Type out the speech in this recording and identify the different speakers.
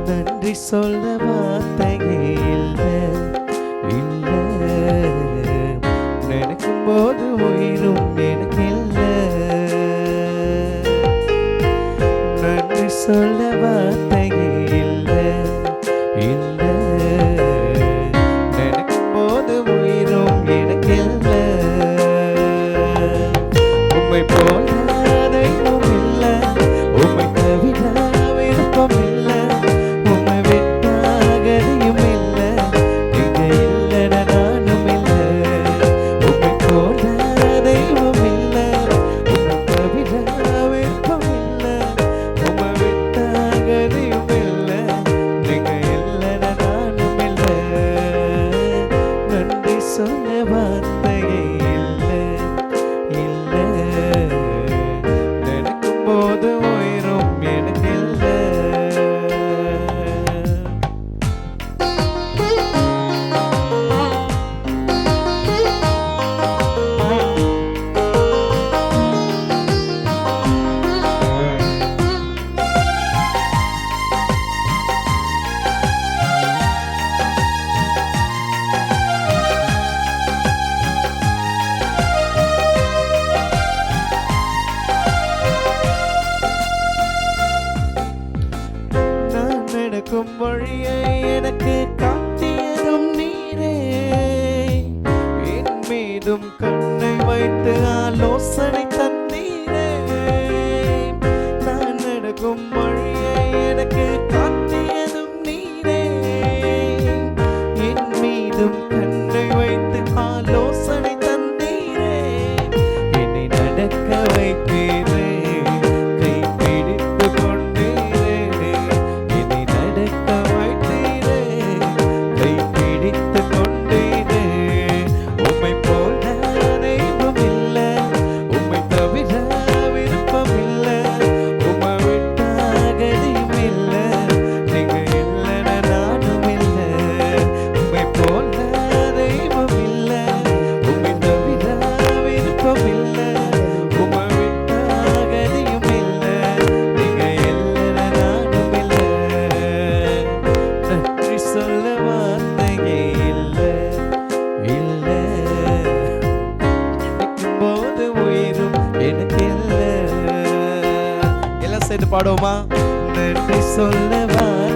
Speaker 1: நன்றி சொல்ல வார்த்தையே இல்லை இல்லை, நினைக்கும் போது உயிரும் எனக்கு இல்லை. நன்றி சொல்ல வார்த்தையே இல்லை இல்லை, நினைக்கும் போது உயிரும் எனக்கு இல்லை. உம்மை போல தெய்வம் இல்லை, உம்மை தவிர விருப்பம் இல்லை, உம்மை விட்டாகதியும் இல்லை, நீங்க இல்லைனா நானும் இல்லை. உம்மை போல தெய்வம் இல்லை, உம்மை தவிர விருப்பம் இல்லை, உம்மை விட்டாகதியும் இல்லை, நீங்க இல்லைனா நானும் இல்லை. நன்றி சொல்ல வார்த்தையே இல்லை இல்லை, நினைக்கும் போது உயிரும் எனக்கு இல்லை. நான் நடக்கும் வழியை எனக்கு காட்டியதும் நீரே, என் மீதும் கண்ணை வைத்து ஆலோசனை தந்தீரே. நான் நடக்கும் வழியை எனக்கு காட்டியதும் நீரே, என் மீதும் கண்ணை வைத்து ஆலோசனை தந்தீரே. என்னை நடக்க வைத்தீரே, கை பிடித்து கொண்டீரே. என்னை நடக்க வைத்தீரே, கை பிடித்து கொண்டீரே. உம்மை போல தெய்வம் இல்லை, உம்மை தவிர விருப்பம் இல்லை, உம்மை விட்டாகதியும் இல்லை, நீங்க இல்லைனா நானும் இல்லை. உம்மை போல தெய்வம் இல்லை, உம்மை தவிர விருப்பம் இல்லை, உம்மை விட்டாகதியும் இல்லை, நீங்க இல்லைனா நானும் இல்லை. நன்றி சொல்ல வார்த்தையே இல்லை இல்லை, நினைக்கும் போது உயிரும் எனக்கு இல்லை. எல்லாம் சேர்ந்து பாடுவோமா? நன்றி சொல்ல வார்த்தையே